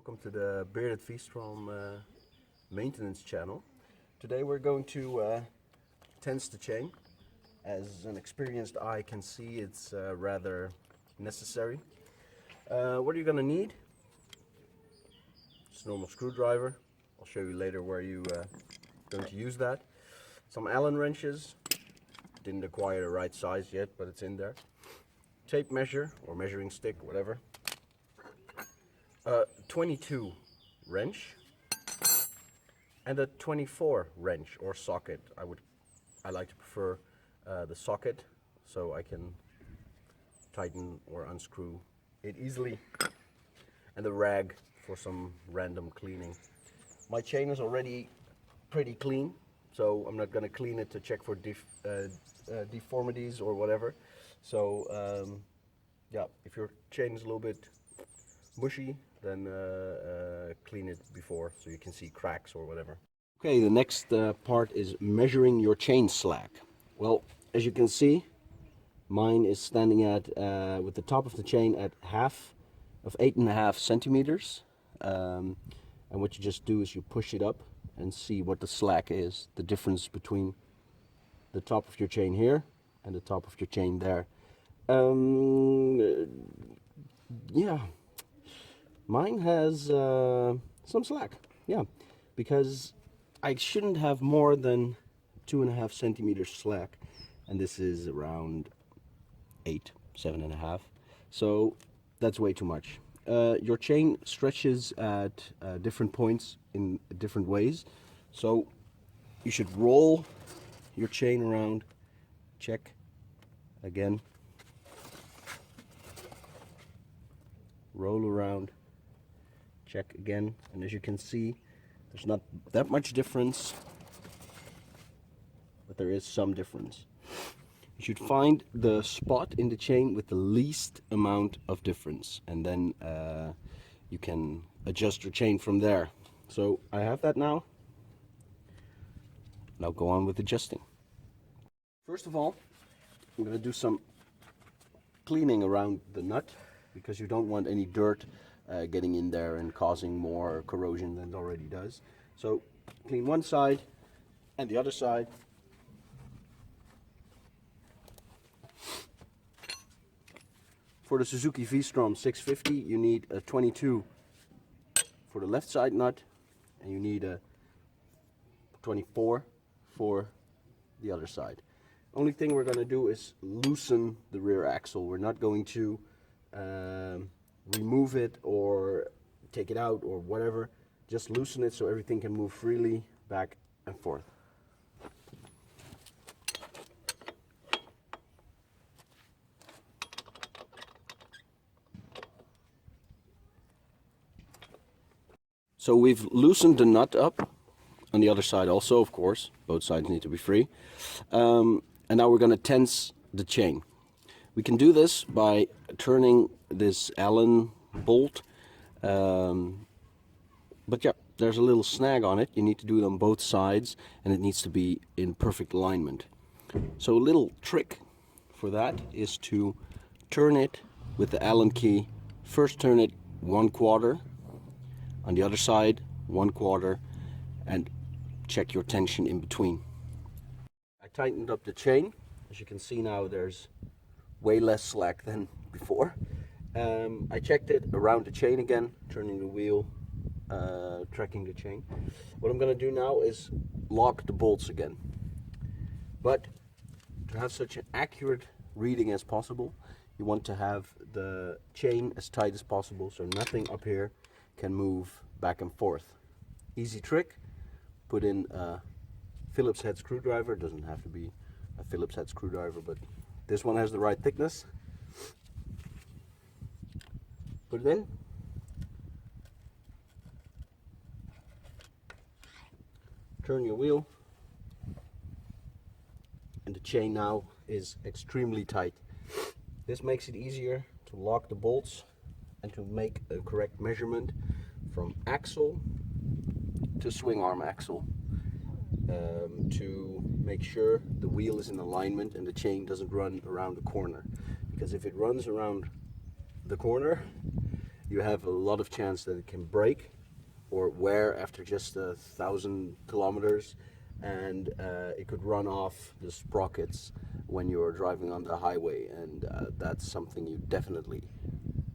Welcome to the Bearded VSTROM maintenance channel. Today we're going to tense the chain. As an experienced eye can see, it's rather necessary. What are you going to need? Just a normal screwdriver. I'll show you later where you're going to use that. Some Allen wrenches. Didn't acquire the right size yet, but it's in there. Tape measure or measuring stick, whatever. 22 wrench and a 24 wrench or socket. I like to prefer the socket so I can tighten or unscrew it easily, and the rag for some random cleaning. My chain is already pretty clean, so I'm not going to clean it to check for deformities or whatever. So yeah, if your chain is a little bit mushy, then clean it before so you can see cracks or whatever. Okay, the next part is measuring your chain slack. Well, as you can see, mine is standing at with the top of the chain at half of 8.5 centimeters. And what you just do is you push it up and see what the slack is, the difference between the top of your chain here and the top of your chain there. Yeah, mine has some slack, yeah, because I shouldn't have more than 2.5 centimeters slack, and this is around 7.5, so that's way too much. Your chain stretches at different points in different ways, so you should roll your chain around, check again, roll around, check again, and as you can see, there's not that much difference, but there is some difference. You should find the spot in the chain with the least amount of difference, and then you can adjust your chain from there. So I have that now. Now go on with adjusting. First of all, I'm going to do some cleaning around the nut, because you don't want any dirt getting in there and causing more corrosion than it already does. So clean one side and the other side. For the Suzuki VSTROM 650, you need a 22 for the left side nut, and you need a 24 for the other side. Only thing we're going to do is loosen the rear axle. We're not going to remove it or take it out or whatever. Just loosen it so everything can move freely back and forth. So we've loosened the nut up on the other side also, of course. Both sides need to be free. And now we're going to tense the chain. We can do this by turning this Allen bolt, but yeah, there's a little snag on it. You need to do it on both sides, and it needs to be in perfect alignment. So a little trick for that is to turn it with the Allen key. First turn it 1/4, on the other side 1/4, and check your tension in between. I tightened up the chain. As you can see now, there's way less slack than before. I checked it around the chain again, turning the wheel, tracking the chain. What I'm going to do now is lock the bolts again. But to have such an accurate reading as possible, you want to have the chain as tight as possible so nothing up here can move back and forth. Easy trick, put in a Phillips head screwdriver. It doesn't have to be a Phillips head screwdriver, but this one has the right thickness. Put it in. Turn your wheel. And the chain now is extremely tight. This makes it easier to lock the bolts and to make a correct measurement from axle to swing arm axle, to make sure the wheel is in alignment and the chain doesn't run around the corner. Because if it runs around the corner, you have a lot of chance that it can break or wear after just 1,000 kilometers, and it could run off the sprockets when you're driving on the highway, and that's something you definitely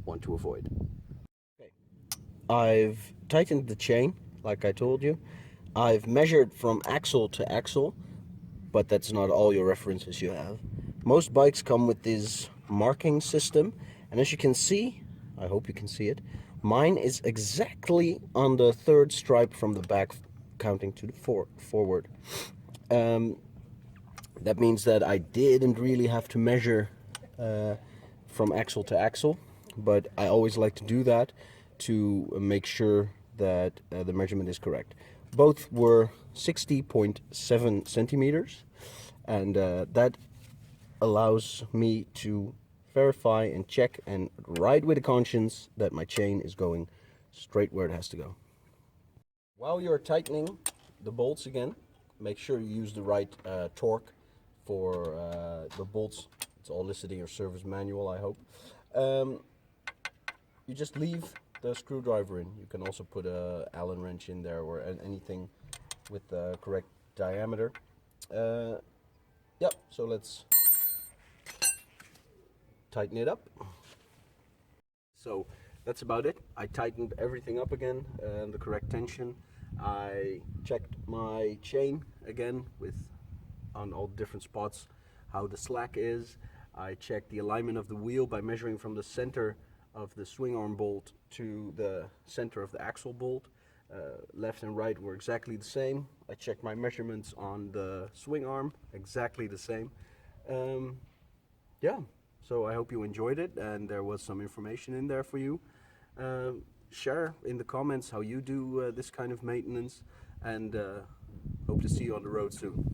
want to avoid. Okay. I've tightened the chain, like I told you. I've measured from axle to axle, but that's not all your references you have. Most bikes come with this marking system, and as you can see, I hope you can see it, mine is exactly on the third stripe from the back, counting to the forward. That means that I didn't really have to measure from axle to axle, but I always like to do that to make sure that the measurement is correct. Both were 60.7 centimeters, and that allows me to verify and check and ride with a conscience that my chain is going straight where it has to go. While you're tightening the bolts again, make sure you use the right torque for the bolts. It's all listed in your service manual, I hope. You just leave the screwdriver in. You can also put a Allen wrench in there or anything with the correct diameter. Yep, so let's tighten it up. So that's about it. I tightened everything up again, the correct tension. I checked my chain again on all different spots how the slack is. I checked the alignment of the wheel by measuring from the center of the swing arm bolt to the center of the axle bolt. Left and right were exactly the same. I checked my measurements on the swing arm, exactly the same. Yeah, so I hope you enjoyed it and there was some information in there for you. Share in the comments how you do this kind of maintenance, and hope to see you on the road soon.